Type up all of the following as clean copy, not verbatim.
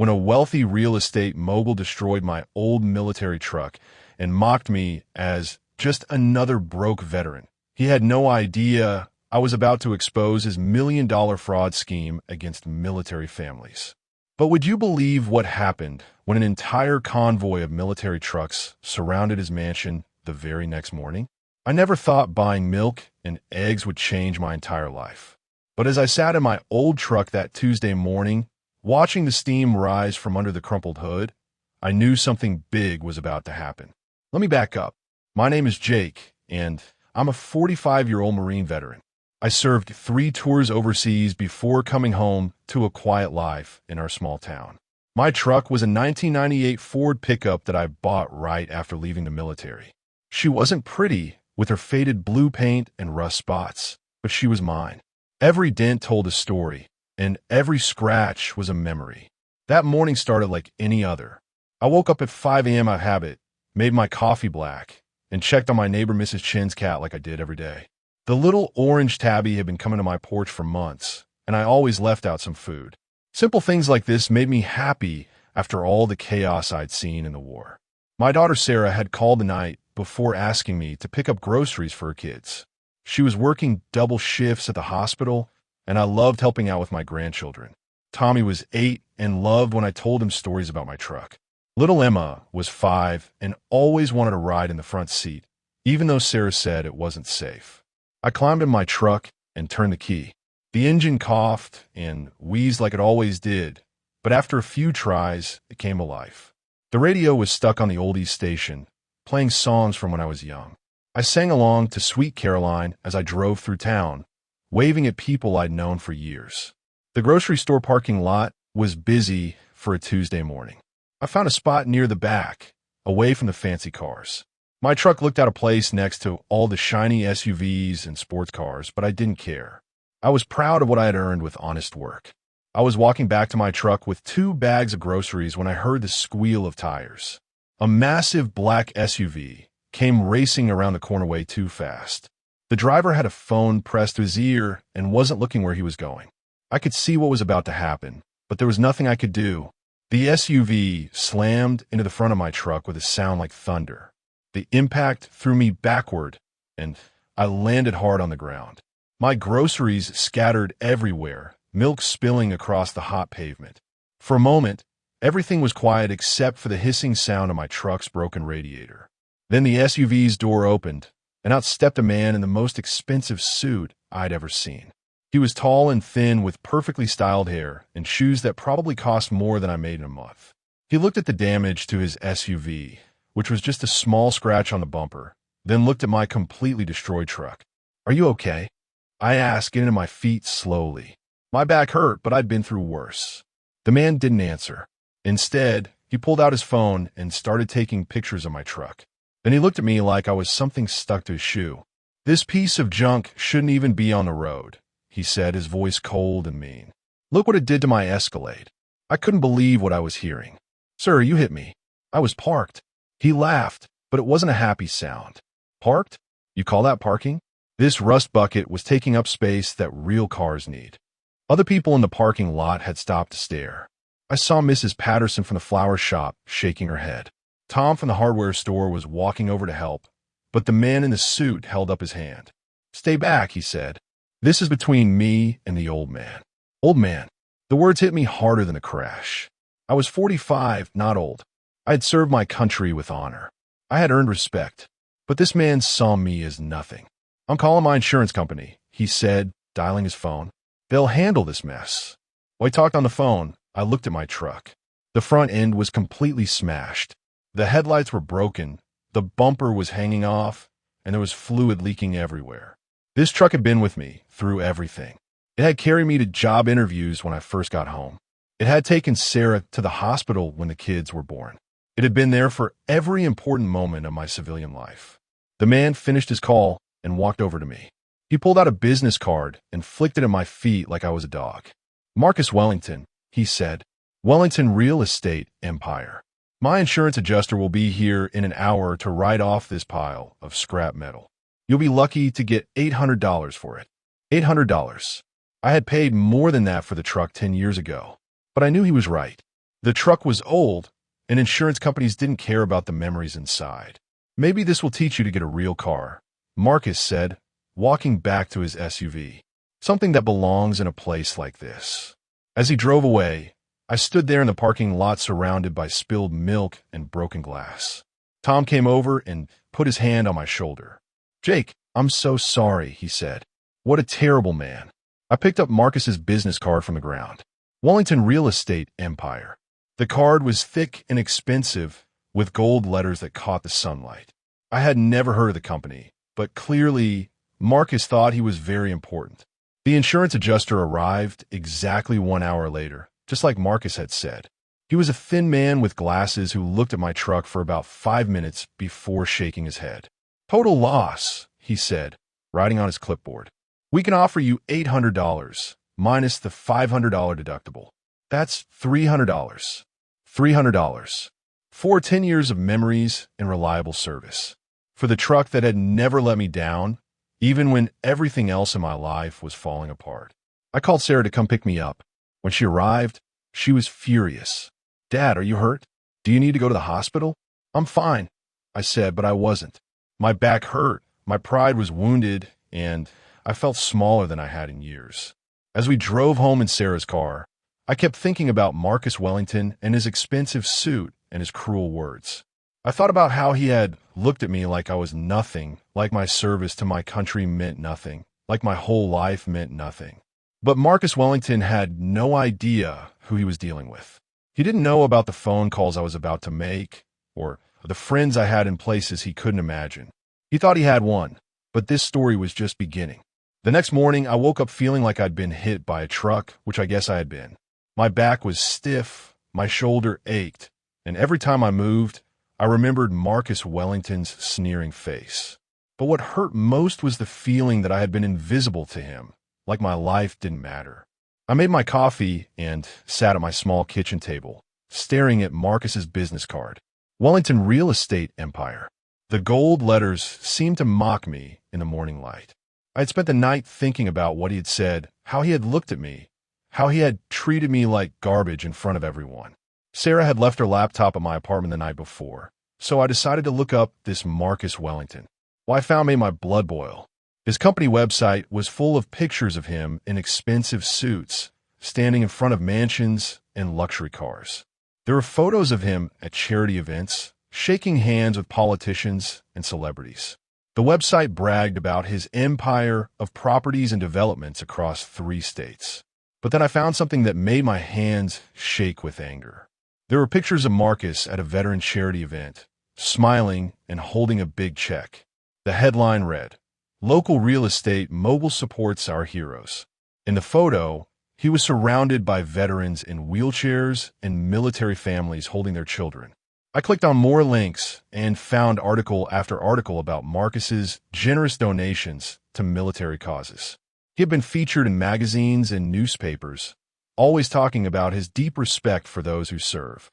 when a wealthy real estate mogul destroyed my old military truck and mocked me as just another broke veteran. He had no idea I was about to expose his million-dollar fraud scheme against military families. But would you believe what happened when an entire convoy of military trucks surrounded his mansion the very next morning? I never thought buying milk and eggs would change my entire life. But as I sat in my old truck that Tuesday morning, watching the steam rise from under the crumpled hood, I knew something big was about to happen. Let me back up. My name is Jake, and I'm a 45-year-old Marine veteran. I served 3 tours overseas before coming home to a quiet life in our small town. My truck was a 1998 Ford pickup that I bought right after leaving the military. She wasn't pretty, with her faded blue paint and rust spots, but she was mine. Every dent told a story, and every scratch was a memory. That morning started like any other. I woke up at 5 a.m. out of habit, made my coffee black, and checked on my neighbor Mrs. Chin's cat like I did every day. The little orange tabby had been coming to my porch for months, and I always left out some food. Simple things like this made me happy after all the chaos I'd seen in the war. My daughter Sarah had called the night before asking me to pick up groceries for her kids. She was working double shifts at the hospital, and I loved helping out with my grandchildren. Tommy was 8 and loved when I told him stories about my truck. Little Emma was 5 and always wanted a ride in the front seat, even though Sarah said it wasn't safe. I climbed in my truck and turned the key. The engine coughed and wheezed like it always did, but after a few tries, it came alive. The radio was stuck on the oldies station, playing songs from when I was young. I sang along to Sweet Caroline as I drove through town, waving at people I'd known for years. The grocery store parking lot was busy for a Tuesday morning. I found a spot near the back, away from the fancy cars. My truck looked out of place next to all the shiny SUVs and sports cars, but I didn't care. I was proud of what I had earned with honest work. I was walking back to my truck with 2 bags of groceries when I heard the squeal of tires. A massive black SUV came racing around the corner way too fast. The driver had a phone pressed to his ear and wasn't looking where he was going. I could see what was about to happen, but there was nothing I could do. The SUV slammed into the front of my truck with a sound like thunder. The impact threw me backward, and I landed hard on the ground. My groceries scattered everywhere, milk spilling across the hot pavement. For a moment, everything was quiet except for the hissing sound of my truck's broken radiator. Then the SUV's door opened, and out stepped a man in the most expensive suit I'd ever seen. He was tall and thin with perfectly styled hair and shoes that probably cost more than I made in a month. He looked at the damage to his SUV, which was just a small scratch on the bumper, then looked at my completely destroyed truck. "Are you okay?" I asked, getting to my feet slowly. My back hurt, but I'd been through worse. The man didn't answer. Instead, he pulled out his phone and started taking pictures of my truck. Then he looked at me like I was something stuck to his shoe. "This piece of junk shouldn't even be on the road," he said, his voice cold and mean. "Look what it did to my Escalade." I couldn't believe what I was hearing. "Sir, you hit me. I was parked." He laughed, but it wasn't a happy sound. "Parked? You call that parking?" This rust bucket was taking up space that real cars need. Other people in the parking lot had stopped to stare. I saw Mrs. Patterson from the flower shop shaking her head. Tom from the hardware store was walking over to help, but the man in the suit held up his hand. "Stay back," he said. "This is between me and the old man." Old man. The words hit me harder than a crash. I was 45, not old. I had served my country with honor. I had earned respect, but this man saw me as nothing. "I'm calling my insurance company," he said, dialing his phone. "They'll handle this mess." While he talked on the phone, I looked at my truck. The front end was completely smashed. The headlights were broken, the bumper was hanging off, and there was fluid leaking everywhere. This truck had been with me through everything. It had carried me to job interviews when I first got home. It had taken Sarah to the hospital when the kids were born. It had been there for every important moment of my civilian life. The man finished his call and walked over to me. He pulled out a business card and flicked it at my feet like I was a dog. "Marcus Wellington," he said. "Wellington Real Estate Empire. My insurance adjuster will be here in an hour to write off this pile of scrap metal. You'll be lucky to get $800 for it." $800. I had paid more than that for the truck 10 years ago, but I knew he was right. The truck was old, and insurance companies didn't care about the memories inside. Maybe this will teach you to get a real car, Marcus said, walking back to his SUV. Something that belongs in a place like this. As he drove away, I stood there in the parking lot surrounded by spilled milk and broken glass. Tom came over and put his hand on my shoulder. "Jake, I'm so sorry," he said. "What a terrible man." I picked up Marcus's business card from the ground. Wellington Real Estate Empire. The card was thick and expensive, with gold letters that caught the sunlight. I had never heard of the company, but clearly Marcus thought he was very important. The insurance adjuster arrived exactly 1 hour later, just like Marcus had said. He was a thin man with glasses who looked at my truck for about 5 minutes before shaking his head. "Total loss," he said, writing on his clipboard. "We can offer you $800, minus the $500 deductible. That's $300. $300. For 10 years of memories and reliable service. For the truck that had never let me down, even when everything else in my life was falling apart." I called Sarah to come pick me up. When she arrived, she was furious. "Dad, are you hurt? Do you need to go to the hospital?" "I'm fine," I said, but I wasn't. My back hurt, my pride was wounded, and I felt smaller than I had in years. As we drove home in Sarah's car, I kept thinking about Marcus Wellington and his expensive suit and his cruel words. I thought about how he had looked at me like I was nothing, like my service to my country meant nothing, like my whole life meant nothing. But Marcus Wellington had no idea who he was dealing with. He didn't know about the phone calls I was about to make, or the friends I had in places he couldn't imagine. He thought he had one, but this story was just beginning. The next morning, I woke up feeling like I'd been hit by a truck, which I guess I had been. My back was stiff, my shoulder ached, and every time I moved, I remembered Marcus Wellington's sneering face. But what hurt most was the feeling that I had been invisible to him, like my life didn't matter. I made my coffee and sat at my small kitchen table, staring at Marcus's business card. Wellington Real Estate Empire. The gold letters seemed to mock me in the morning light. I had spent the night thinking about what he had said, how he had looked at me, how he had treated me like garbage in front of everyone. Sarah had left her laptop at my apartment the night before, so I decided to look up this Marcus Wellington. What I found made my blood boil. His company website was full of pictures of him in expensive suits, standing in front of mansions and luxury cars. There were photos of him at charity events, shaking hands with politicians and celebrities. The website bragged about his empire of properties and developments across 3 states. But then I found something that made my hands shake with anger. There were pictures of Marcus at a veteran charity event, smiling and holding a big check. The headline read, "Local real estate mogul supports our heroes." In the photo, he was surrounded by veterans in wheelchairs and military families holding their children. I clicked on more links and found article after article about Marcus's generous donations to military causes. He had been featured in magazines and newspapers, always talking about his deep respect for those who serve.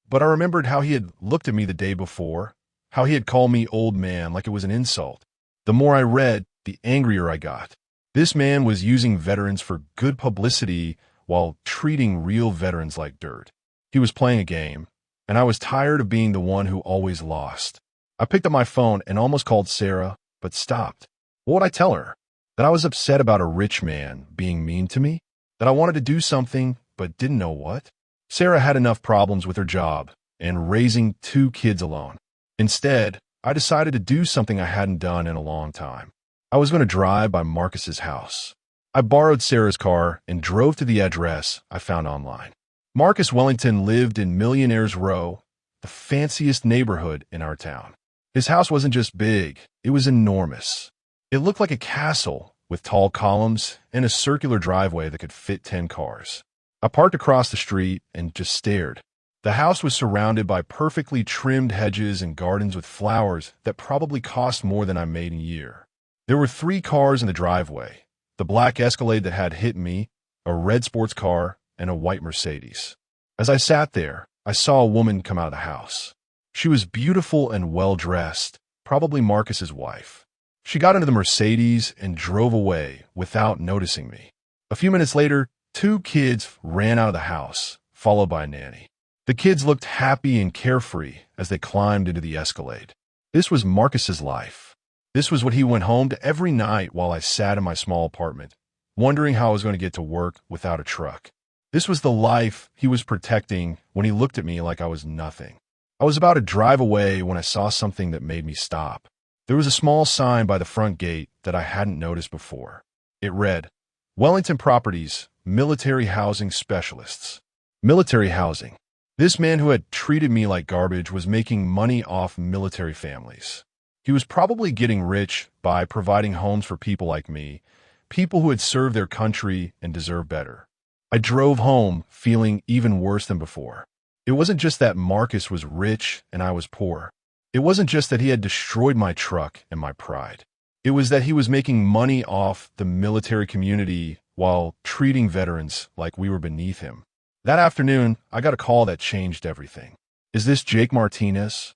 But I remembered how he had looked at me the day before, how he had called me old man like it was an insult. The more I read, the angrier I got. This man was using veterans for good publicity while treating real veterans like dirt. He was playing a game, and I was tired of being the one who always lost. I picked up my phone and almost called Sarah, but stopped. What would I tell her? That I was upset about a rich man being mean to me? That I wanted to do something, but didn't know what? Sarah had enough problems with her job and raising 2 kids alone. Instead, I decided to do something I hadn't done in a long time. I was going to drive by Marcus's house. I borrowed Sarah's car and drove to the address I found online. Marcus Wellington lived in Millionaire's Row, the fanciest neighborhood in our town. His house wasn't just big, it was enormous. It looked like a castle with tall columns and a circular driveway that could fit 10 cars. I parked across the street and just stared. The house was surrounded by perfectly trimmed hedges and gardens with flowers that probably cost more than I made in a year. There were 3 cars in the driveway, the black Escalade that had hit me, a red sports car, and a white Mercedes. As I sat there, I saw a woman come out of the house. She was beautiful and well-dressed, probably Marcus's wife. She got into the Mercedes and drove away without noticing me. A few minutes later, 2 kids ran out of the house, followed by a nanny. The kids looked happy and carefree as they climbed into the Escalade. This was Marcus's life. This was what he went home to every night while I sat in my small apartment, wondering how I was going to get to work without a truck. This was the life he was protecting when he looked at me like I was nothing. I was about to drive away when I saw something that made me stop. There was a small sign by the front gate that I hadn't noticed before. It read, Wellington Properties, Military Housing Specialists. Military housing. This man who had treated me like garbage was making money off military families. He was probably getting rich by providing homes for people like me, people who had served their country and deserved better. I drove home feeling even worse than before. It wasn't just that Marcus was rich and I was poor. It wasn't just that he had destroyed my truck and my pride. It was that he was making money off the military community while treating veterans like we were beneath him. That afternoon, I got a call that changed everything. Is this Jake Martinez?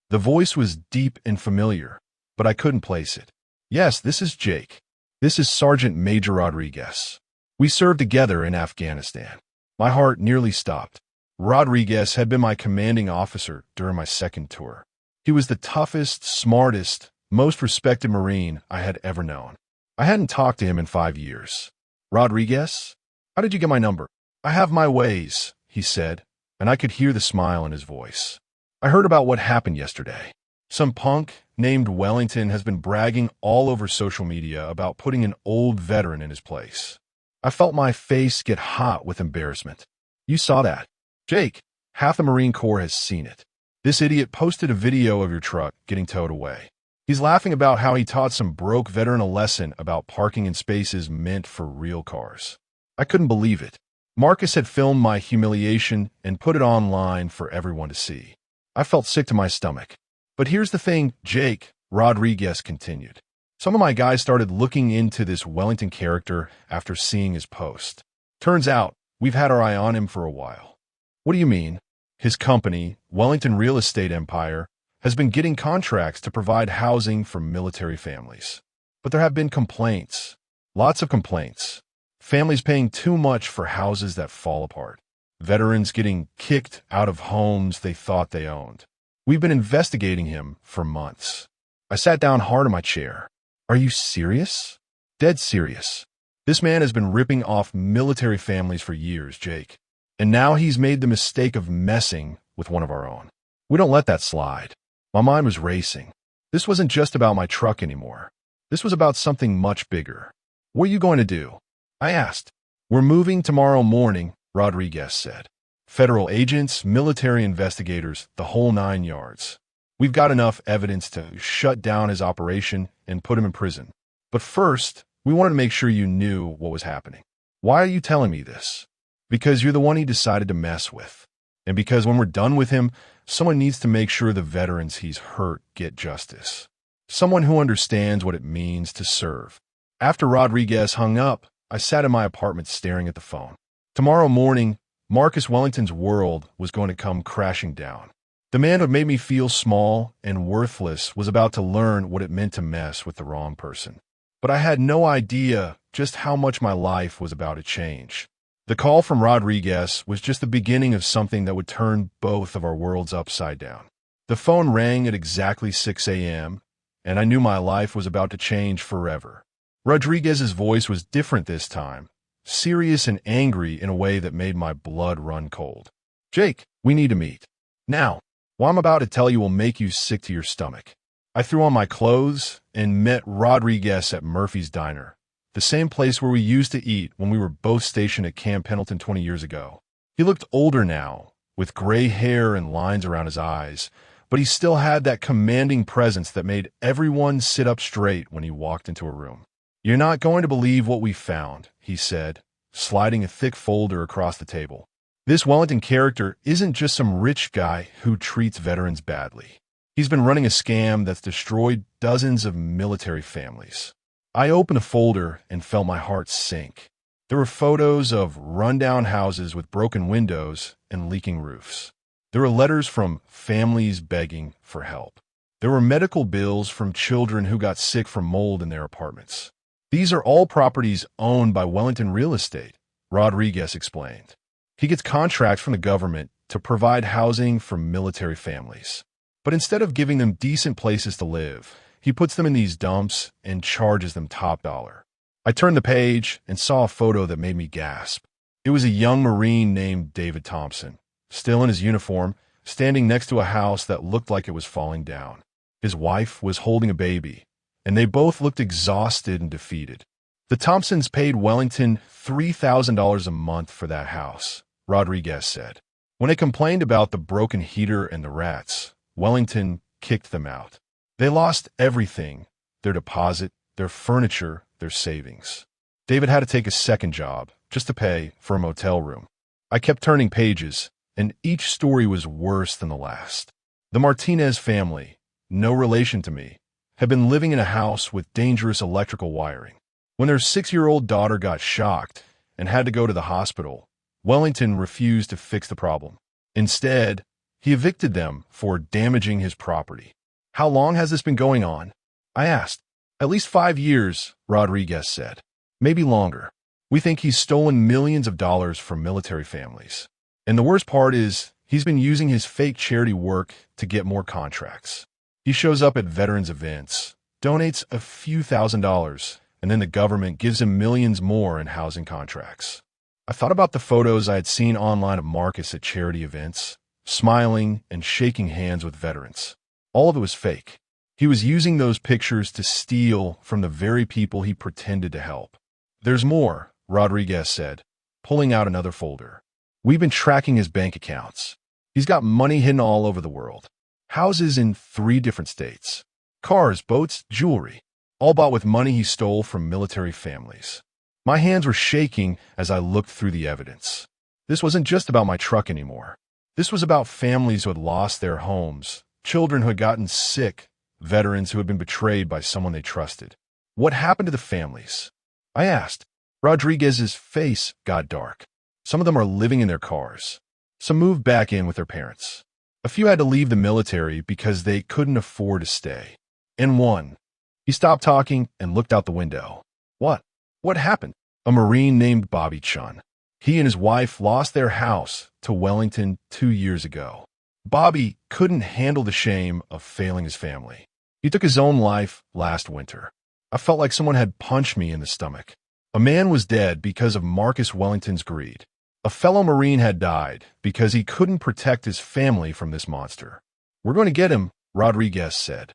The voice was deep and familiar, but I couldn't place it. Yes, this is Jake. This is Sergeant Major Rodriguez. We served together in Afghanistan. My heart nearly stopped. Rodriguez had been my commanding officer during my second tour. He was the toughest, smartest, most respected Marine I had ever known. I hadn't talked to him in 5 years. Rodriguez? How did you get my number? I have my ways, he said, and I could hear the smile in his voice. I heard about what happened yesterday. Some punk named Wellington has been bragging all over social media about putting an old veteran in his place. I felt my face get hot with embarrassment. You saw that. Jake, half the Marine Corps has seen it. This idiot posted a video of your truck getting towed away. He's laughing about how he taught some broke veteran a lesson about parking in spaces meant for real cars. I couldn't believe it. Marcus had filmed my humiliation and put it online for everyone to see. I felt sick to my stomach. But here's the thing, Jake, Rodriguez continued. Some of my guys started looking into this Wellington character after seeing his post. Turns out, we've had our eye on him for a while. What do you mean? His company, Wellington Real Estate Empire, has been getting contracts to provide housing for military families. But there have been complaints. Lots of complaints. Families paying too much for houses that fall apart. Veterans getting kicked out of homes they thought they owned. We've been investigating him for months. I sat down hard in my chair. Are you serious? Dead serious. This man has been ripping off military families for years, Jake. And now he's made the mistake of messing with one of our own. We don't let that slide. My mind was racing. This wasn't just about my truck anymore. This was about something much bigger. What are you going to do? I asked. We're moving tomorrow morning, Rodriguez said. Federal agents, military investigators, the whole 9 yards. We've got enough evidence to shut down his operation and put him in prison. But first, we wanted to make sure you knew what was happening. Why are you telling me this? Because you're the one he decided to mess with. And because when we're done with him, someone needs to make sure the veterans he's hurt get justice. Someone who understands what it means to serve. After Rodriguez hung up, I sat in my apartment staring at the phone. Tomorrow morning, Marcus Wellington's world was going to come crashing down. The man who made me feel small and worthless was about to learn what it meant to mess with the wrong person. But I had no idea just how much my life was about to change. The call from Rodriguez was just the beginning of something that would turn both of our worlds upside down. The phone rang at exactly 6 a.m., and I knew my life was about to change forever. Rodriguez's voice was different this time, serious and angry in a way that made my blood run cold. Jake, we need to meet. Now, what I'm about to tell you will make you sick to your stomach. I threw on my clothes and met Rodriguez at Murphy's Diner, the same place where we used to eat when we were both stationed at Camp Pendleton 20 years ago. He looked older now, with gray hair and lines around his eyes, but he still had that commanding presence that made everyone sit up straight when he walked into a room. You're not going to believe what we found, he said, sliding a thick folder across the table. This Wellington character isn't just some rich guy who treats veterans badly. He's been running a scam that's destroyed dozens of military families. I opened a folder and felt my heart sink. There were photos of rundown houses with broken windows and leaking roofs. There were letters from families begging for help. There were medical bills from children who got sick from mold in their apartments. These are all properties owned by Wellington Real Estate, Rodriguez explained. He gets contracts from the government to provide housing for military families. But instead of giving them decent places to live, he puts them in these dumps and charges them top dollar. I turned the page and saw a photo that made me gasp. It was a young Marine named David Thompson, still in his uniform, standing next to a house that looked like it was falling down. His wife was holding a baby, and they both looked exhausted and defeated. The Thompsons paid Wellington $3,000 a month for that house, Rodriguez said. When they complained about the broken heater and the rats, Wellington kicked them out. They lost everything, their deposit, their furniture, their savings. David had to take a second job just to pay for a motel room. I kept turning pages, and each story was worse than the last. The Martinez family, no relation to me, had been living in a house with dangerous electrical wiring. When their 6-year-old daughter got shocked and had to go to the hospital, Wellington refused to fix the problem. Instead, he evicted them for damaging his property. How long has this been going on? I asked. At least 5 years, Rodriguez said. Maybe longer. We think he's stolen millions of dollars from military families. And the worst part is, he's been using his fake charity work to get more contracts. He shows up at veterans events, donates a few $1,000s, and then the government gives him millions more in housing contracts. I thought about the photos I had seen online of Marcus at charity events, smiling and shaking hands with veterans. All of it was fake. He was using those pictures to steal from the very people he pretended to help. There's more, Rodriguez said, pulling out another folder. We've been tracking his bank accounts. He's got money hidden all over the world. Houses in 3 different states. Cars, boats, jewelry. All bought with money he stole from military families. My hands were shaking as I looked through the evidence. This wasn't just about my truck anymore. This was about families who had lost their homes, children who had gotten sick, veterans who had been betrayed by someone they trusted. What happened to the families? I asked. Rodriguez's face got dark. Some of them are living in their cars. Some moved back in with their parents. A few had to leave the military because they couldn't afford to stay. And one. He stopped talking and looked out the window. What? What happened? A Marine named Bobby Chun. He and his wife lost their house to Wellington 2 years ago. Bobby couldn't handle the shame of failing his family. He took his own life last winter. I felt like someone had punched me in the stomach. A man was dead because of Marcus Wellington's greed. A fellow Marine had died because he couldn't protect his family from this monster. We're going to get him, Rodriguez said.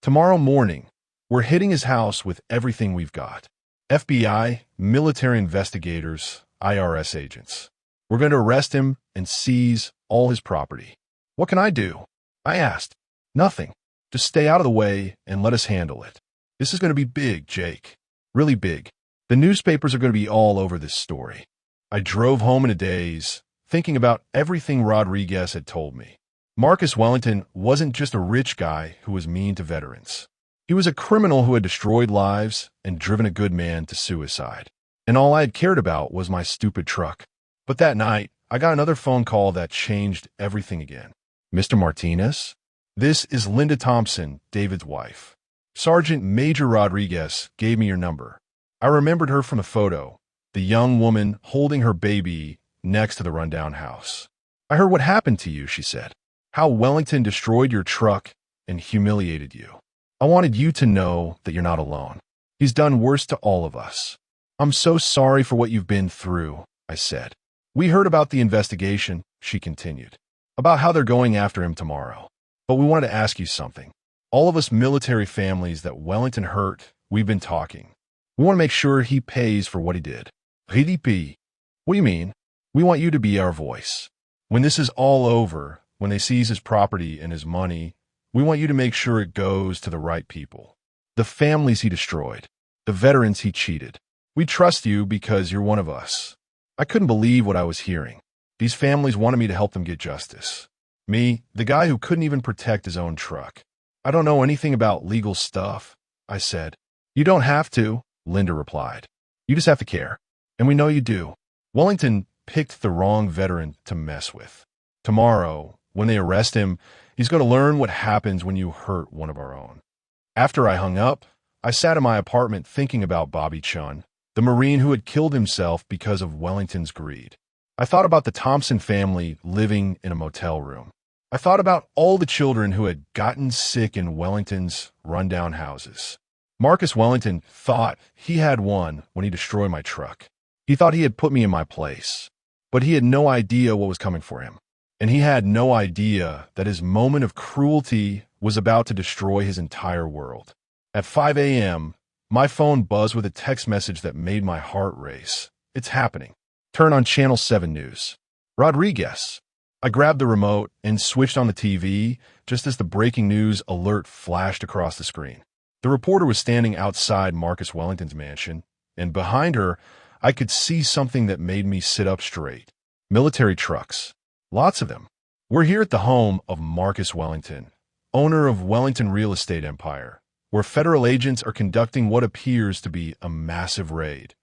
Tomorrow morning, we're hitting his house with everything we've got. FBI, military investigators, IRS agents. We're going to arrest him and seize all his property. What can I do? I asked. Nothing. Just stay out of the way and let us handle it. This is going to be big, Jake. Really big. The newspapers are going to be all over this story. I drove home in a daze, thinking about everything Rodriguez had told me. Marcus Wellington wasn't just a rich guy who was mean to veterans. He was a criminal who had destroyed lives and driven a good man to suicide. And all I had cared about was my stupid truck. But that night, I got another phone call that changed everything again. Mr. Martinez? This is Linda Thompson, David's wife. Sergeant Major Rodriguez gave me your number. I remembered her from the photo, the young woman holding her baby next to the rundown house. I heard what happened to you, she said. How Wellington destroyed your truck and humiliated you. I wanted you to know that you're not alone. He's done worse to all of us. I'm so sorry for what you've been through, I said. We heard about the investigation, she continued, about how they're going after him tomorrow. But we wanted to ask you something. All of us military families that Wellington hurt, we've been talking. We want to make sure he pays for what he did. RDP. What do you mean? We want you to be our voice. When this is all over, when they seize his property and his money, we want you to make sure it goes to the right people. The families he destroyed. The veterans he cheated. We trust you because you're one of us. I couldn't believe what I was hearing. These families wanted me to help them get justice. Me, the guy who couldn't even protect his own truck. I don't know anything about legal stuff, I said. You don't have to, Linda replied. You just have to care. And we know you do. Wellington picked the wrong veteran to mess with. Tomorrow, when they arrest him, he's going to learn what happens when you hurt one of our own. After I hung up, I sat in my apartment thinking about Bobby Chun, the Marine who had killed himself because of Wellington's greed. I thought about the Thompson family living in a motel room. I thought about all the children who had gotten sick in Wellington's rundown houses. Marcus Wellington thought he had won when he destroyed my truck. He thought he had put me in my place, but he had no idea what was coming for him. And he had no idea that his moment of cruelty was about to destroy his entire world. At 5 a.m., my phone buzzed with a text message that made my heart race. It's happening. Turn on Channel 7 News. Rodriguez. I grabbed the remote and switched on the TV just as the breaking news alert flashed across the screen. The reporter was standing outside Marcus Wellington's mansion, and behind her, I could see something that made me sit up straight. Military trucks. Lots of them. We're here at the home of Marcus Wellington, owner of Wellington Real Estate Empire, where federal agents are conducting what appears to be a massive raid.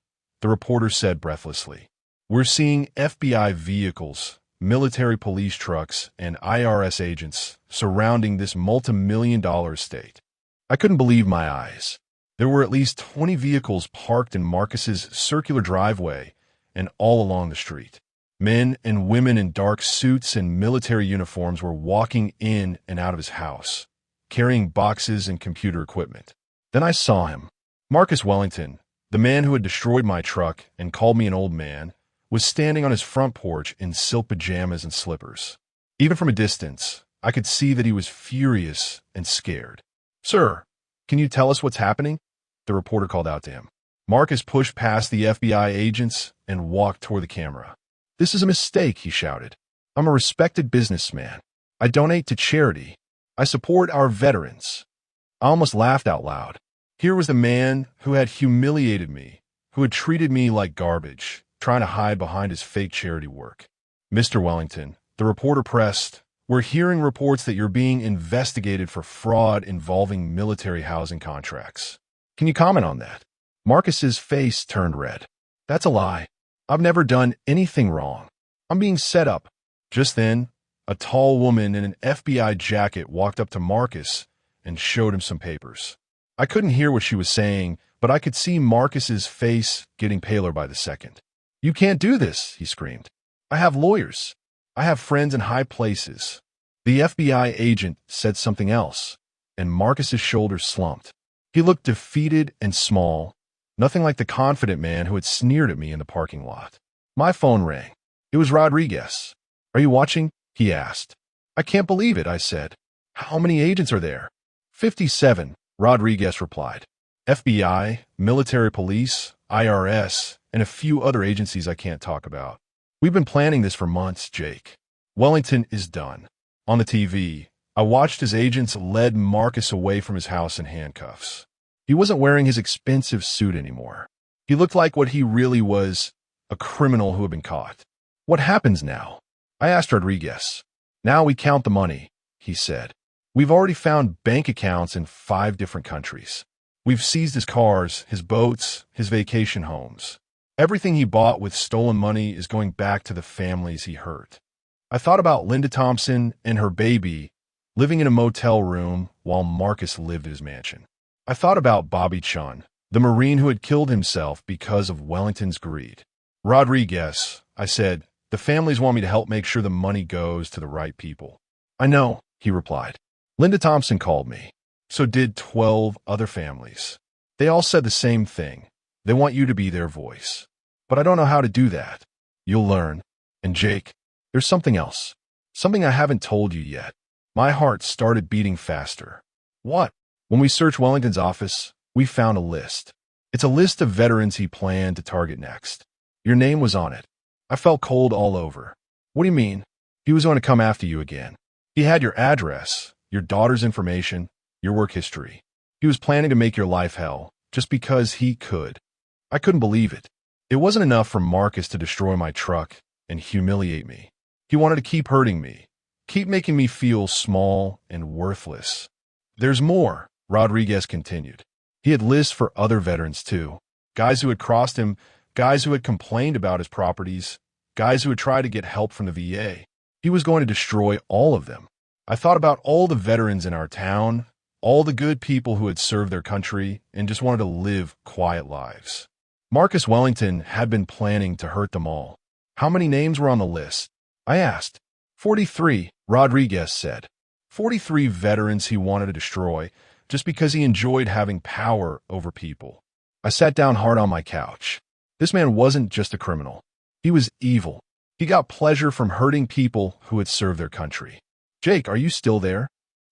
The reporter said breathlessly. We're seeing FBI vehicles, military police trucks, and IRS agents surrounding this multi-million-dollar estate. I couldn't believe my eyes. There were at least 20 vehicles parked in Marcus's circular driveway and all along the street. Men and women in dark suits and military uniforms were walking in and out of his house, carrying boxes and computer equipment. Then I saw him. Marcus Wellington, the man who had destroyed my truck and called me an old man, was standing on his front porch in silk pajamas and slippers. Even from a distance, I could see that he was furious and scared. Sir, can you tell us what's happening? The reporter called out to him. Marcus pushed past the FBI agents and walked toward the camera. This is a mistake, he shouted. I'm a respected businessman. I donate to charity. I support our veterans. I almost laughed out loud. Here was the man who had humiliated me, who had treated me like garbage, trying to hide behind his fake charity work. Mr. Wellington, the reporter pressed, we're hearing reports that you're being investigated for fraud involving military housing contracts. Can you comment on that? Marcus's face turned red. That's a lie. I've never done anything wrong. I'm being set up. Just then, a tall woman in an FBI jacket walked up to Marcus and showed him some papers. I couldn't hear what she was saying, but I could see Marcus's face getting paler by the second. You can't do this, he screamed. I have lawyers. I have friends in high places. The FBI agent said something else, and Marcus's shoulders slumped. He looked defeated and small, nothing like the confident man who had sneered at me in the parking lot. My phone rang. It was Rodriguez. Are you watching? He asked. I can't believe it, I said. How many agents are there? 57, Rodriguez replied. FBI, military police, IRS, and a few other agencies I can't talk about. We've been planning this for months, Jake. Wellington is done. On the TV, I watched as agents led Marcus away from his house in handcuffs. He wasn't wearing his expensive suit anymore. He looked like what he really was, a criminal who had been caught. What happens now? I asked Rodriguez. Now we count the money, he said. We've already found bank accounts in 5 different countries. We've seized his cars, his boats, his vacation homes. Everything he bought with stolen money is going back to the families he hurt. I thought about Linda Thompson and her baby living in a motel room while Marcus lived at his mansion. I thought about Bobby Chun, the Marine who had killed himself because of Wellington's greed. Rodriguez, I said, the families want me to help make sure the money goes to the right people. I know, he replied. Linda Thompson called me. So did 12 other families. They all said the same thing. They want you to be their voice. But I don't know how to do that. You'll learn. And Jake, there's something else. Something I haven't told you yet. My heart started beating faster. What? When we searched Wellington's office, we found a list. It's a list of veterans he planned to target next. Your name was on it. I felt cold all over. What do you mean? He was going to come after you again. He had your address, your daughter's information, your work history. He was planning to make your life hell, just because he could. I couldn't believe it. It wasn't enough for Marcus to destroy my truck and humiliate me. He wanted to keep hurting me, keep making me feel small and worthless. There's more, Rodriguez continued. He had lists for other veterans too. Guys who had crossed him, guys who had complained about his properties, guys who had tried to get help from the VA. He was going to destroy all of them. I thought about all the veterans in our town, all the good people who had served their country and just wanted to live quiet lives. Marcus Wellington had been planning to hurt them all. How many names were on the list? I asked. 43, Rodriguez said. 43 veterans he wanted to destroy just because he enjoyed having power over people. I sat down hard on my couch. This man wasn't just a criminal. He was evil. He got pleasure from hurting people who had served their country. Jake, are you still there?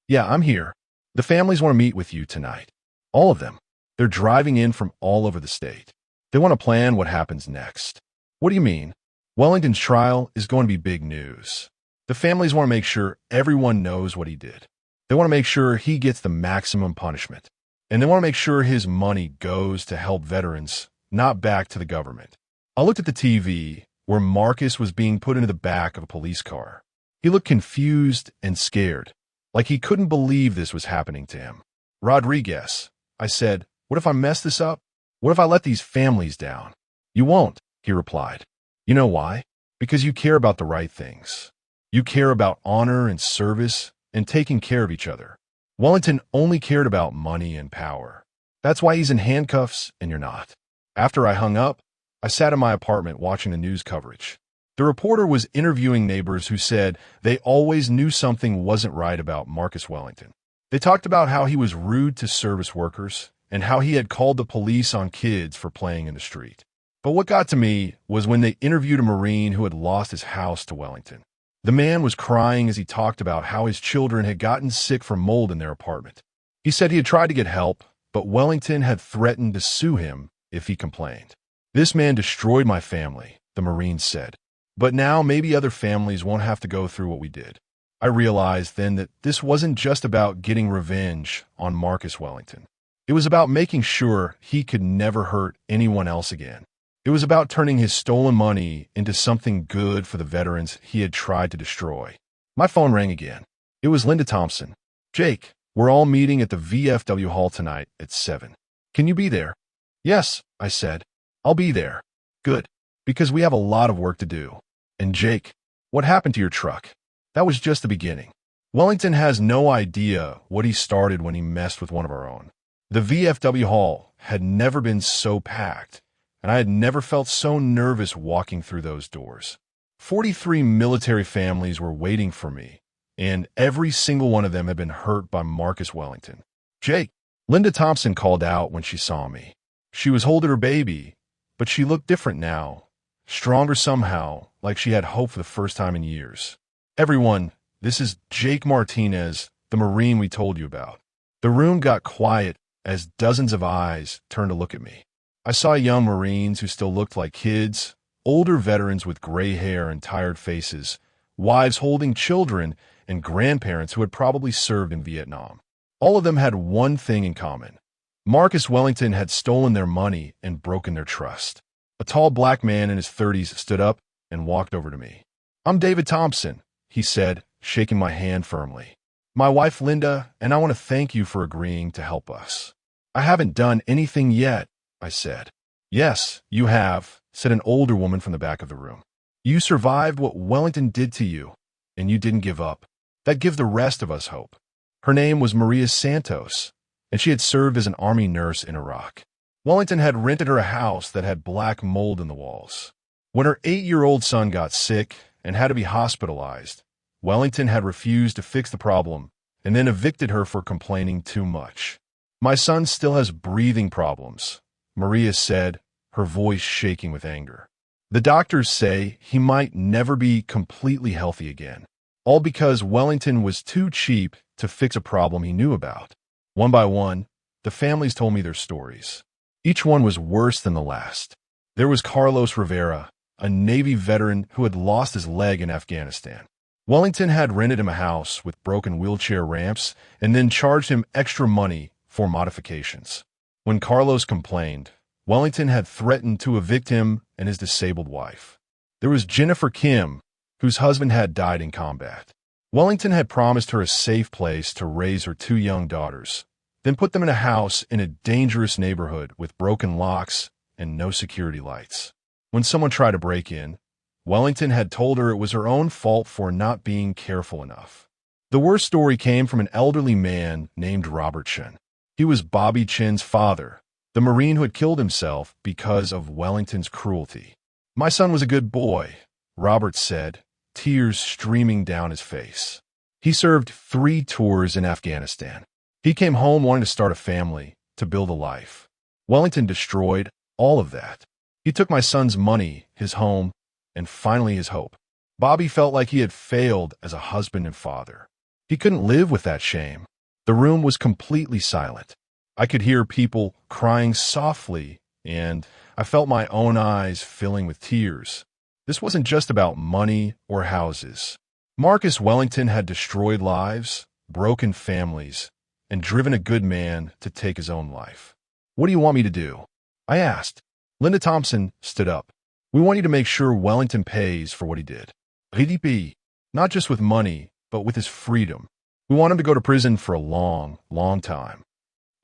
Yeah, I'm here. The families want to meet with you tonight. All of them. They're driving in from all over the state. They want to plan what happens next. What do you mean? Wellington's trial is going to be big news. The families want to make sure everyone knows what he did. They want to make sure he gets the maximum punishment. And they want to make sure his money goes to help veterans, not back to the government. I looked at the TV where Marcus was being put into the back of a police car. He looked confused and scared, like he couldn't believe this was happening to him. Rodriguez, I said, what if I mess this up? What if I let these families down? You won't, he replied. You know why? Because you care about the right things. You care about honor and service and taking care of each other. Wellington only cared about money and power. That's why he's in handcuffs and you're not. After I hung up, I sat in my apartment watching the news coverage. The reporter was interviewing neighbors who said they always knew something wasn't right about Marcus Wellington. They talked about how he was rude to service workers and how he had called the police on kids for playing in the street. But what got to me was when they interviewed a Marine who had lost his house to Wellington. The man was crying as he talked about how his children had gotten sick from mold in their apartment. He said he had tried to get help, but Wellington had threatened to sue him if he complained. This man destroyed my family, the Marine said. But now maybe other families won't have to go through what we did. I realized then that this wasn't just about getting revenge on Marcus Wellington. It was about making sure he could never hurt anyone else again. It was about turning his stolen money into something good for the veterans he had tried to destroy. My phone rang again. It was Linda Thompson. Jake, we're all meeting at the VFW hall tonight at 7. Can you be there? Yes, I said. I'll be there. Good. Because we have a lot of work to do. And Jake, what happened to your truck? That was just the beginning. Wellington has no idea what he started when he messed with one of our own. The VFW hall had never been so packed, and I had never felt so nervous walking through those doors. 43 military families were waiting for me, and every single one of them had been hurt by Marcus Wellington. Jake, Linda Thompson called out when she saw me. She was holding her baby, but she looked different now, stronger somehow, like she had hope for the first time in years. Everyone, this is Jake Martinez, the Marine we told you about. The room got quiet as dozens of eyes turned to look at me. I saw young Marines who still looked like kids, older veterans with gray hair and tired faces, wives holding children, and grandparents who had probably served in Vietnam. All of them had one thing in common. Marcus Wellington had stolen their money and broken their trust. A tall black man in his 30s stood up and walked over to me. I'm David Thompson, he said, shaking my hand firmly. My wife Linda and I want to thank you for agreeing to help us. I haven't done anything yet, I said. Yes, you have, said an older woman from the back of the room. You survived what Wellington did to you, and you didn't give up. That gives the rest of us hope. Her name was Maria Santos, and she had served as an army nurse in Iraq. Wellington had rented her a house that had black mold in the walls. When her 8-year-old son got sick and had to be hospitalized, Wellington had refused to fix the problem and then evicted her for complaining too much. My son still has breathing problems, Maria said, her voice shaking with anger. The doctors say he might never be completely healthy again, all because Wellington was too cheap to fix a problem he knew about. One by one, the families told me their stories. Each one was worse than the last. There was Carlos Rivera, a Navy veteran who had lost his leg in Afghanistan. Wellington had rented him a house with broken wheelchair ramps and then charged him extra money for modifications. When Carlos complained, Wellington had threatened to evict him and his disabled wife. There was Jennifer Kim, whose husband had died in combat. Wellington had promised her a safe place to raise her 2 young daughters, then put them in a house in a dangerous neighborhood with broken locks and no security lights. When someone tried to break in, Wellington had told her it was her own fault for not being careful enough. The worst story came from an elderly man named Robert Chen. He was Bobby Chen's father, the Marine who had killed himself because of Wellington's cruelty. My son was a good boy, Robert said, tears streaming down his face. He served 3 tours in Afghanistan. He came home wanting to start a family, to build a life. Wellington destroyed all of that. He took my son's money, his home, and finally his hope. Bobby felt like he had failed as a husband and father. He couldn't live with that shame. The room was completely silent. I could hear people crying softly, and I felt my own eyes filling with tears. This wasn't just about money or houses. Marcus Wellington had destroyed lives, broken families, and driven a good man to take his own life. What do you want me to do? I asked. Linda Thompson stood up. We want you to make sure Wellington pays for what he did. RDP, not just with money, but with his freedom. We want him to go to prison for a long, long time.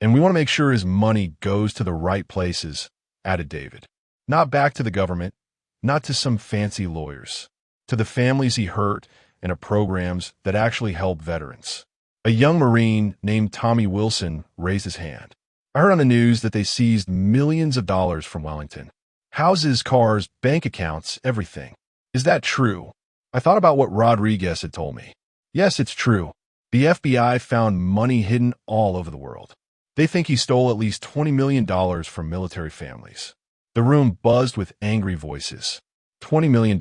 And we want to make sure his money goes to the right places, added David. Not back to the government, not to some fancy lawyers. To the families he hurt and to programs that actually help veterans. A young Marine named Tommy Wilson raised his hand. I heard on the news that they seized millions of dollars from Wellington. Houses, cars, bank accounts, everything. Is that true? I thought about what Rodriguez had told me. Yes, it's true. The FBI found money hidden all over the world. They think he stole at least $20 million from military families. The room buzzed with angry voices. $20 million.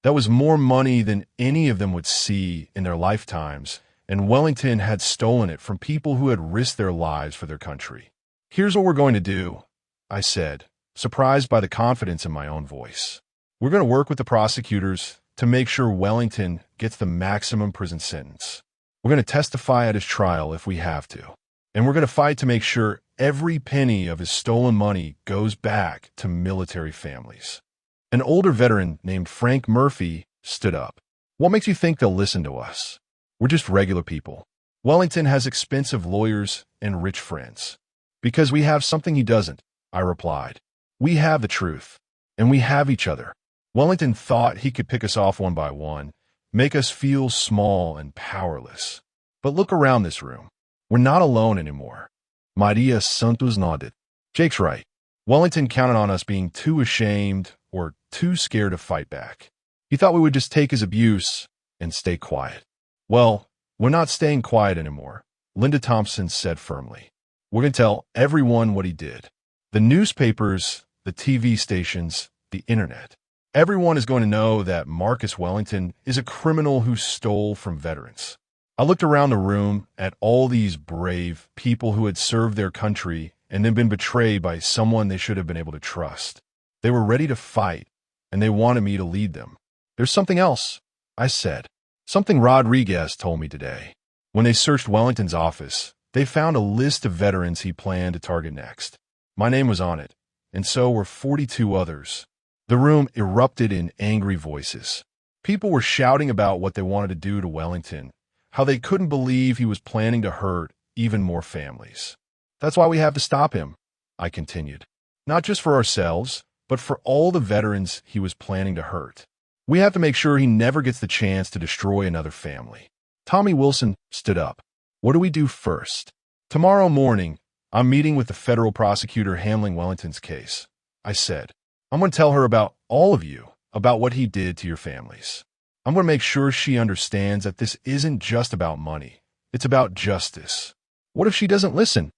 That was more money than any of them would see in their lifetimes, and Wellington had stolen it from people who had risked their lives for their country. Here's what we're going to do, I said, surprised by the confidence in my own voice. We're going to work with the prosecutors to make sure Wellington gets the maximum prison sentence. We're going to testify at his trial if we have to. And we're going to fight to make sure every penny of his stolen money goes back to military families. An older veteran named Frank Murphy stood up. What makes you think they'll listen to us? We're just regular people. Wellington has expensive lawyers and rich friends. Because we have something he doesn't, I replied. We have the truth, and we have each other. Wellington thought he could pick us off one by one, make us feel small and powerless. But look around this room. We're not alone anymore. Maria Santos nodded. Jake's right. Wellington counted on us being too ashamed or too scared to fight back. He thought we would just take his abuse and stay quiet. Well, we're not staying quiet anymore, Linda Thompson said firmly. We're going to tell everyone what he did. The newspapers, the TV stations, the internet. Everyone is going to know that Marcus Wellington is a criminal who stole from veterans. I looked around the room at all these brave people who had served their country and then been betrayed by someone they should have been able to trust. They were ready to fight, and they wanted me to lead them. There's something else, I said. Something Rodriguez told me today. When they searched Wellington's office, they found a list of veterans he planned to target next. My name was on it, and so were 42 others. The room erupted in angry voices. People were shouting about what they wanted to do to Wellington, how they couldn't believe he was planning to hurt even more families. That's why we have to stop him, I continued. Not just for ourselves, but for all the veterans he was planning to hurt. We have to make sure he never gets the chance to destroy another family. Tommy Wilson stood up. What do we do first? Tomorrow morning, I'm meeting with the federal prosecutor handling Wellington's case. I said, I'm going to tell her about all of you, about what he did to your families. I'm going to make sure she understands that this isn't just about money. It's about justice. What if she doesn't listen?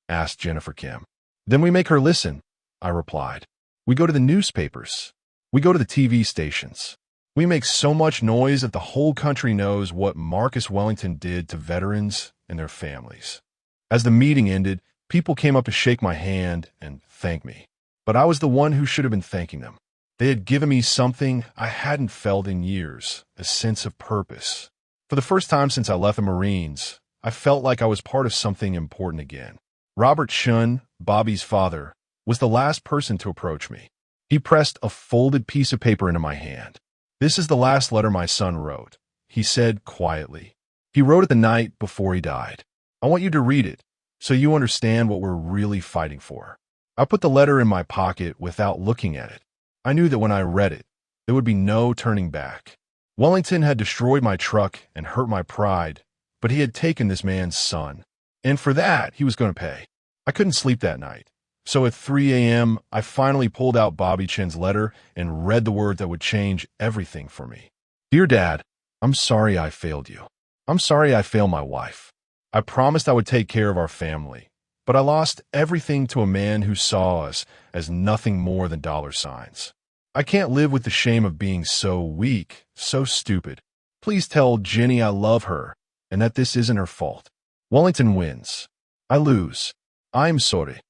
Asked Jennifer Kim. Then we make her listen, I replied. We go to the newspapers. We go to the TV stations. We make so much noise that the whole country knows what Marcus Wellington did to veterans and their families. As the meeting ended, people came up to shake my hand and thank me. But I was the one who should have been thanking them. They had given me something I hadn't felt in years, a sense of purpose. For the first time since I left the Marines, I felt like I was part of something important again. Robert Shun, Bobby's father, was the last person to approach me. He pressed a folded piece of paper into my hand. This is the last letter my son wrote, he said quietly. He wrote it the night before he died. I want you to read it, so you understand what we're really fighting for. I put the letter in my pocket without looking at it. I knew that when I read it, there would be no turning back. Wellington had destroyed my truck and hurt my pride, but he had taken this man's son. And for that, he was going to pay. I couldn't sleep that night. So at 3 a.m., I finally pulled out Bobby Chin's letter and read the word that would change everything for me. Dear Dad, I'm sorry I failed you. I'm sorry I failed my wife. I promised I would take care of our family, but I lost everything to a man who saw us as nothing more than dollar signs. I can't live with the shame of being so weak, so stupid. Please tell Jenny I love her and that this isn't her fault. Wellington wins. I lose. I'm sorry.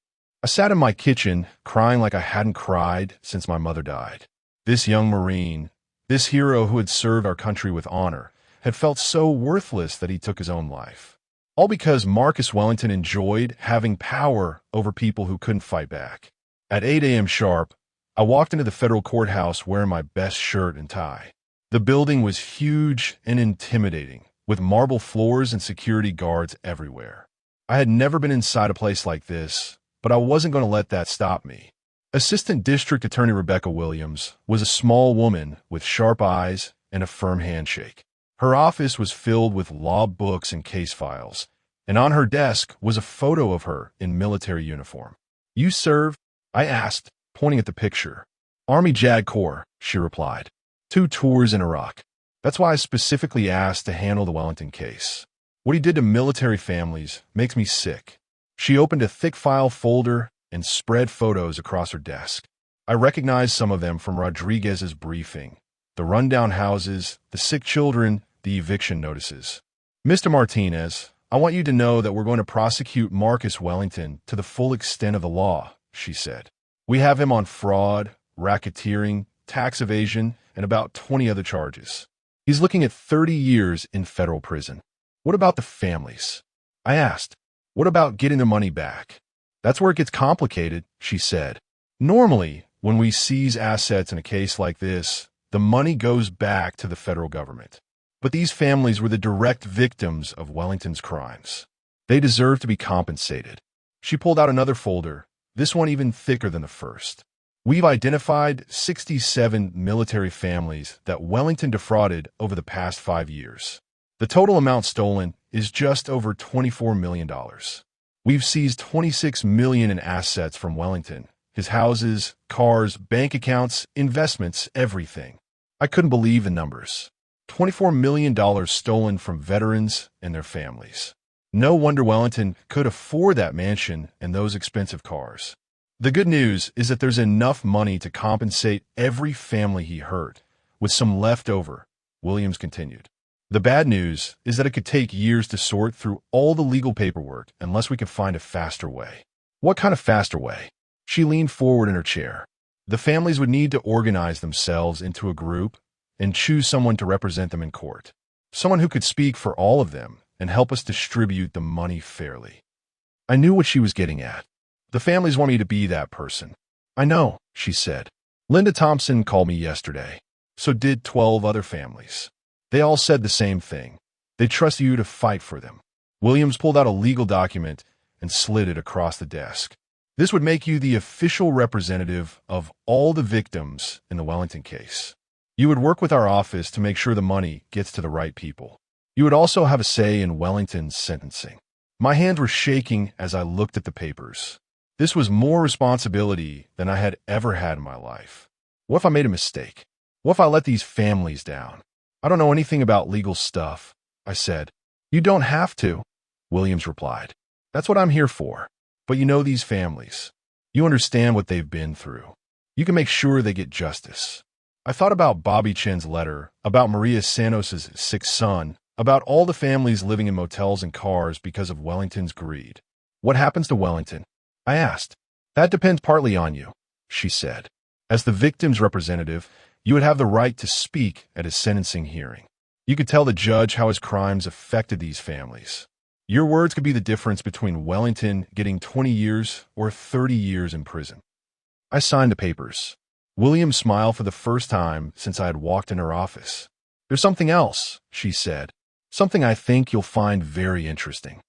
I sat in my kitchen, crying like I hadn't cried since my mother died. This young Marine, this hero who had served our country with honor, had felt so worthless that he took his own life. All because Marcus Wellington enjoyed having power over people who couldn't fight back. At 8 a.m. sharp, I walked into the federal courthouse wearing my best shirt and tie. The building was huge and intimidating, with marble floors and security guards everywhere. I had never been inside a place like this, but I wasn't going to let that stop me. Assistant District Attorney Rebecca Williams was a small woman with sharp eyes and a firm handshake. Her office was filled with law books and case files, and on her desk was a photo of her in military uniform. You served? I asked, pointing at the picture. Army JAG Corps, she replied. 2 tours in Iraq. That's why I specifically asked to handle the Wellington case. What he did to military families makes me sick. She opened a thick file folder and spread photos across her desk. I recognized some of them from Rodriguez's briefing. The rundown houses, the sick children, the eviction notices. Mr. Martinez, I want you to know that we're going to prosecute Marcus Wellington to the full extent of the law, she said. We have him on fraud, racketeering, tax evasion, and about 20 other charges. He's looking at 30 years in federal prison. What about the families? I asked. What about getting their money back? That's where it gets complicated, she said. Normally, when we seize assets in a case like this, the money goes back to the federal government. But these families were the direct victims of Wellington's crimes. They deserve to be compensated. She pulled out another folder, this one even thicker than the first. We've identified 67 military families that Wellington defrauded over the past 5 years. The total amount stolen is just over $24 million. We've seized $26 million in assets from Wellington, his houses, cars, bank accounts, investments, everything. I couldn't believe the numbers. $24 million stolen from veterans and their families. No wonder Wellington could afford that mansion and those expensive cars. The good news is that there's enough money to compensate every family he hurt, with some left over, Williams continued. The bad news is that it could take years to sort through all the legal paperwork unless we can find a faster way. What kind of faster way? She leaned forward in her chair. The families would need to organize themselves into a group and choose someone to represent them in court. Someone who could speak for all of them and help us distribute the money fairly. I knew what she was getting at. The families want me to be that person. I know, she said. Linda Thompson called me yesterday. So did 12 other families. They all said the same thing. They trust you to fight for them. Williams pulled out a legal document and slid it across the desk. This would make you the official representative of all the victims in the Wellington case. You would work with our office to make sure the money gets to the right people. You would also have a say in Wellington's sentencing. My hands were shaking as I looked at the papers. This was more responsibility than I had ever had in my life. What if I made a mistake? What if I let these families down? I don't know anything about legal stuff, I said. You don't have to, Williams replied. That's what I'm here for. But you know these families. You understand what they've been through. You can make sure they get justice. I thought about Bobby Chin's letter, about Maria Santos' sick son, about all the families living in motels and cars because of Wellington's greed. What happens to Wellington? I asked. That depends partly on you, she said. As the victim's representative, you would have the right to speak at his sentencing hearing. You could tell the judge how his crimes affected these families. Your words could be the difference between Wellington getting 20 years or 30 years in prison. I signed the papers. William smiled for the first time since I had walked in her office. There's something else, she said. Something I think you'll find very interesting.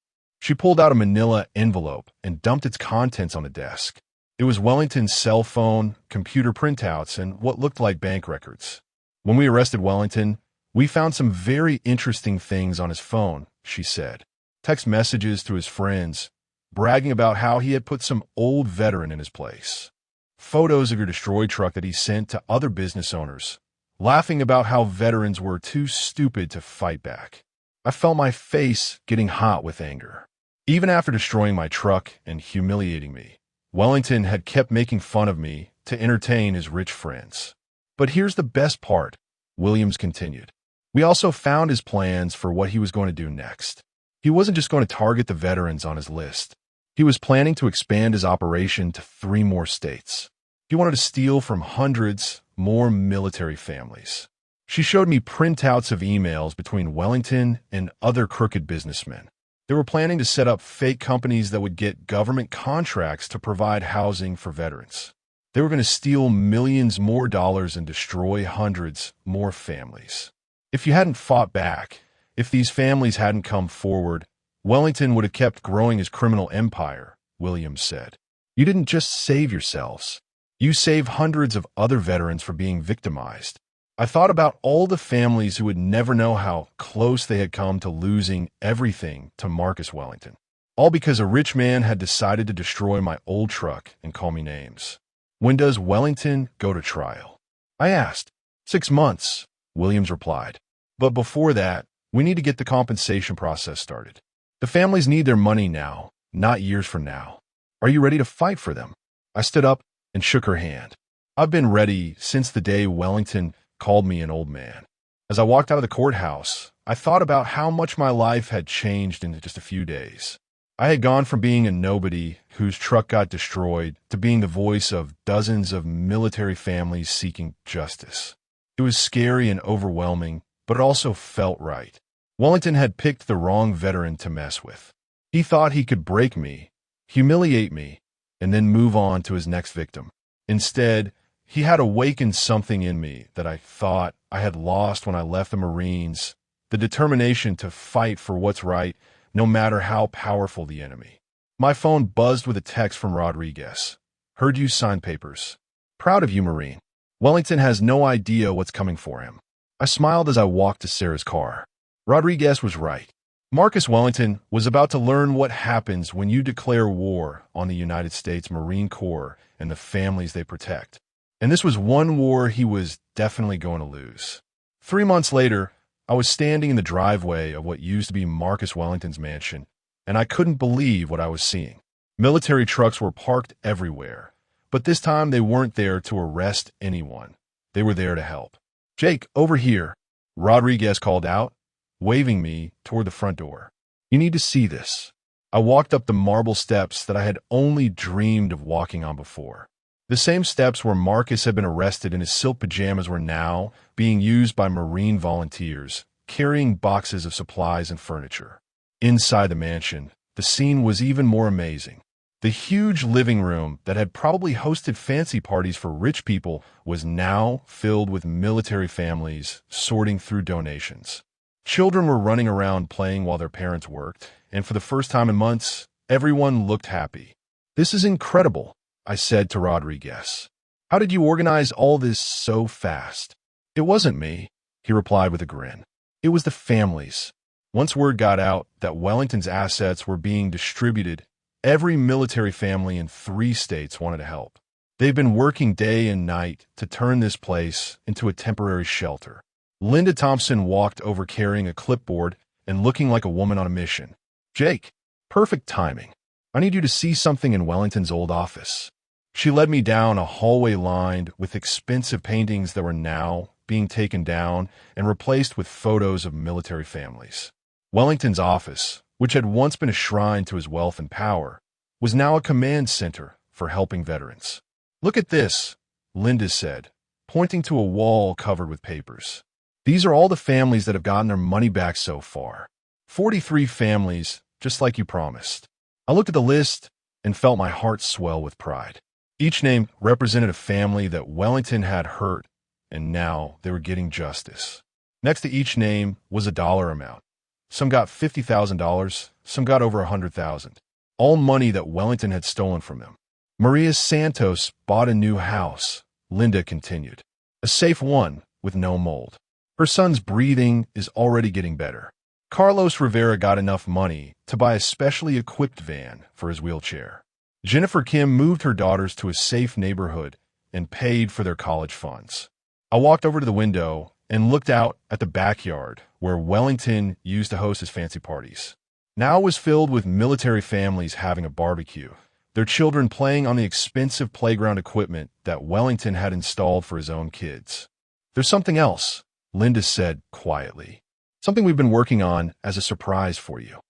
She pulled out a manila envelope and dumped its contents on the desk. It was Wellington's cell phone, computer printouts, and what looked like bank records. When we arrested Wellington, we found some very interesting things on his phone, she said. Text messages to his friends, bragging about how he had put some old veteran in his place. Photos of your destroyed truck that he sent to other business owners, laughing about how veterans were too stupid to fight back. I felt my face getting hot with anger. Even after destroying my truck and humiliating me, Wellington had kept making fun of me to entertain his rich friends. But here's the best part, Williams continued. We also found his plans for what he was going to do next. He wasn't just going to target the veterans on his list. He was planning to expand his operation to 3 more states. He wanted to steal from hundreds more military families. She showed me printouts of emails between Wellington and other crooked businessmen. They were planning to set up fake companies that would get government contracts to provide housing for veterans. They were going to steal millions more dollars and destroy hundreds more families. If you hadn't fought back, if these families hadn't come forward, Wellington would have kept growing his criminal empire, Williams said. You didn't just save yourselves. You saved hundreds of other veterans from being victimized. I thought about all the families who would never know how close they had come to losing everything to Marcus Wellington. All because a rich man had decided to destroy my old truck and call me names. When does Wellington go to trial? I asked. 6 months, Williams replied. But before that, we need to get the compensation process started. The families need their money now, not years from now. Are you ready to fight for them? I stood up and shook her hand. I've been ready since the day Wellington called me an old man. As I walked out of the courthouse, I thought about how much my life had changed in just a few days. I had gone from being a nobody whose truck got destroyed to being the voice of dozens of military families seeking justice. It was scary and overwhelming, but it also felt right. Wellington had picked the wrong veteran to mess with. He thought he could break me, humiliate me, and then move on to his next victim. Instead, he had awakened something in me that I thought I had lost when I left the Marines, the determination to fight for what's right, no matter how powerful the enemy. My phone buzzed with a text from Rodriguez. Heard you sign papers. Proud of you, Marine. Wellington has no idea what's coming for him. I smiled as I walked to Sarah's car. Rodriguez was right. Marcus Wellington was about to learn what happens when you declare war on the United States Marine Corps and the families they protect. And this was one war he was definitely going to lose. 3 months later, I was standing in the driveway of what used to be Marcus Wellington's mansion, and I couldn't believe what I was seeing. Military trucks were parked everywhere, but this time they weren't there to arrest anyone. They were there to help. Jake, over here, Rodriguez called out, waving me toward the front door. You need to see this. I walked up the marble steps that I had only dreamed of walking on before. The same steps where Marcus had been arrested and his silk pajamas were now being used by Marine volunteers, carrying boxes of supplies and furniture. Inside the mansion, the scene was even more amazing. The huge living room that had probably hosted fancy parties for rich people was now filled with military families sorting through donations. Children were running around playing while their parents worked, and for the first time in months, everyone looked happy. This is incredible, I said to Rodriguez. How did you organize all this so fast? It wasn't me, he replied with a grin. It was the families. Once word got out that Wellington's assets were being distributed, every military family in 3 states wanted to help. They've been working day and night to turn this place into a temporary shelter. Linda Thompson walked over carrying a clipboard and looking like a woman on a mission. Jake, perfect timing. I need you to see something in Wellington's old office. She led me down a hallway lined with expensive paintings that were now being taken down and replaced with photos of military families. Wellington's office, which had once been a shrine to his wealth and power, was now a command center for helping veterans. Look at this, Linda said, pointing to a wall covered with papers. These are all the families that have gotten their money back so far. 43 families, just like you promised. I looked at the list and felt my heart swell with pride. Each name represented a family that Wellington had hurt, and now they were getting justice. Next to each name was a dollar amount. Some got $50,000, some got over $100,000. All money that Wellington had stolen from them. Maria Santos bought a new house, Linda continued. A safe one with no mold. Her son's breathing is already getting better. Carlos Rivera got enough money to buy a specially equipped van for his wheelchair. Jennifer Kim moved her daughters to a safe neighborhood and paid for their college funds. I walked over to the window and looked out at the backyard where Wellington used to host his fancy parties. Now it was filled with military families having a barbecue, their children playing on the expensive playground equipment that Wellington had installed for his own kids. "There's something else," Linda said quietly. "Something we've been working on as a surprise for you."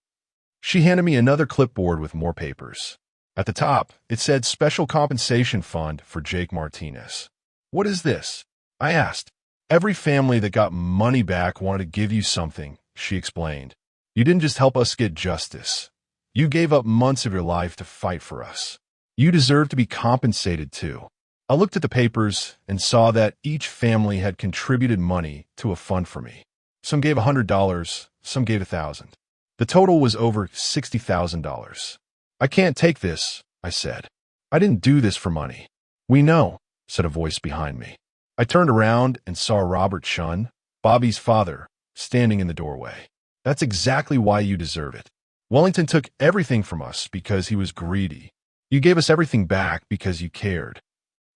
She handed me another clipboard with more papers. At the top, it said Special Compensation Fund for Jake Martinez. "What is this?" I asked. "Every family that got money back wanted to give you something," she explained. "You didn't just help us get justice. You gave up months of your life to fight for us. You deserve to be compensated too." I looked at the papers and saw that each family had contributed money to a fund for me. Some gave $100, some gave $1,000. The total was over $60,000. "I can't take this," I said. "I didn't do this for money." "We know," said a voice behind me. I turned around and saw Robert Shun, Bobby's father, standing in the doorway. "That's exactly why you deserve it. Wellington took everything from us because he was greedy. You gave us everything back because you cared."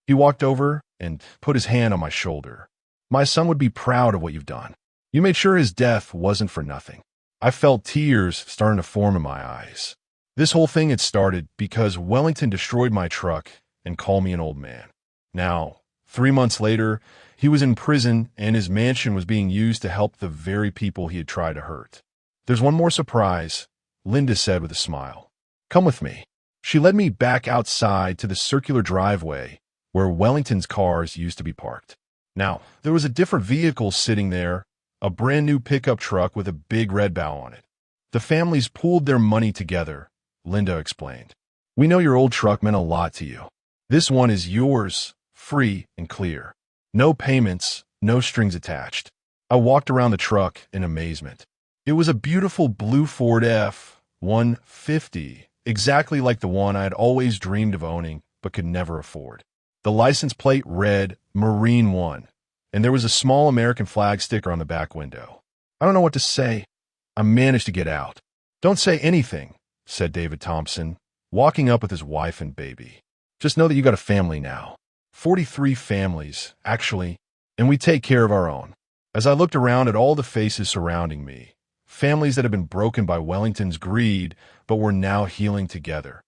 He walked over and put his hand on my shoulder. "My son would be proud of what you've done. You made sure his death wasn't for nothing." I felt tears starting to form in my eyes. This whole thing had started because Wellington destroyed my truck and called me an old man. Now, 3 months later, he was in prison and his mansion was being used to help the very people he had tried to hurt. "There's one more surprise," Linda said with a smile. "Come with me." She led me back outside to the circular driveway where Wellington's cars used to be parked. Now, there was a different vehicle sitting there, a brand new pickup truck with a big red bow on it. "The families pooled their money together," Linda explained. "We know your old truck meant a lot to you. This one is yours, free and clear. No payments, no strings attached." I walked around the truck in amazement. It was a beautiful blue Ford F-150, exactly like the one I had always dreamed of owning but could never afford. The license plate read Marine 1, and there was a small American flag sticker on the back window. I don't know what to say. I managed to get out. "Don't say anything," said David Thompson, walking up with his wife and baby. "Just know that you got a family now. 43 families, actually, and we take care of our own." As I looked around at all the faces surrounding me, families that had been broken by Wellington's greed but were now healing together,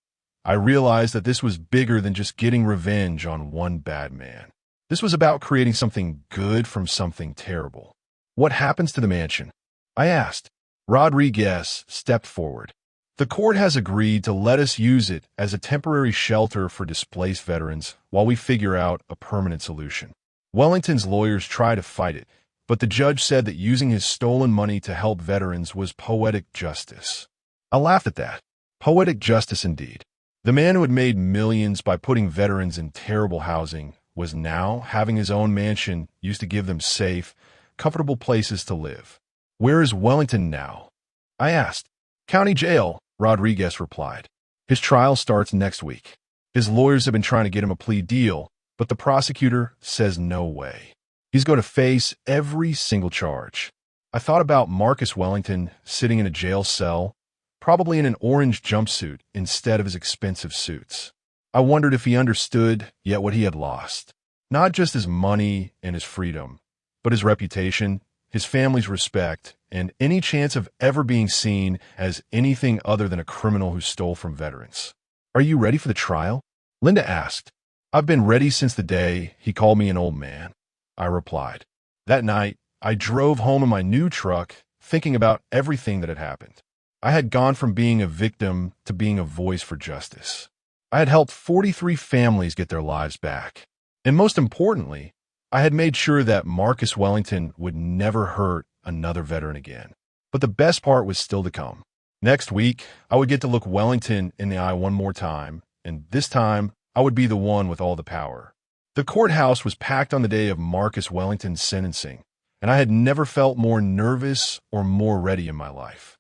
I realized that this was bigger than just getting revenge on one bad man. This was about creating something good from something terrible. "What happens to the mansion?" I asked. Rodriguez stepped forward. "The court has agreed to let us use it as a temporary shelter for displaced veterans while we figure out a permanent solution. Wellington's lawyers tried to fight it, but the judge said that using his stolen money to help veterans was poetic justice." I laughed at that. Poetic justice indeed. The man who had made millions by putting veterans in terrible housing was now having his own mansion used to give them safe, comfortable places to live. "Where is Wellington now?" I asked. "County jail," Rodriguez replied. "His trial starts next week. His lawyers have been trying to get him a plea deal, but the prosecutor says no way. He's going to face every single charge." I thought about Marcus Wellington sitting in a jail cell, probably in an orange jumpsuit instead of his expensive suits. I wondered if he understood yet what he had lost. Not just his money and his freedom, but his reputation, his family's respect, and any chance of ever being seen as anything other than a criminal who stole from veterans. "Are you ready for the trial?" Linda asked. "I've been ready since the day he called me an old man," I replied. That night, I drove home in my new truck, thinking about everything that had happened. I had gone from being a victim to being a voice for justice. I had helped 43 families get their lives back. And most importantly, I had made sure that Marcus Wellington would never hurt another veteran again. But the best part was still to come. Next week, I would get to look Wellington in the eye one more time, and this time, I would be the one with all the power. The courthouse was packed on the day of Marcus Wellington's sentencing, and I had never felt more nervous or more ready in my life.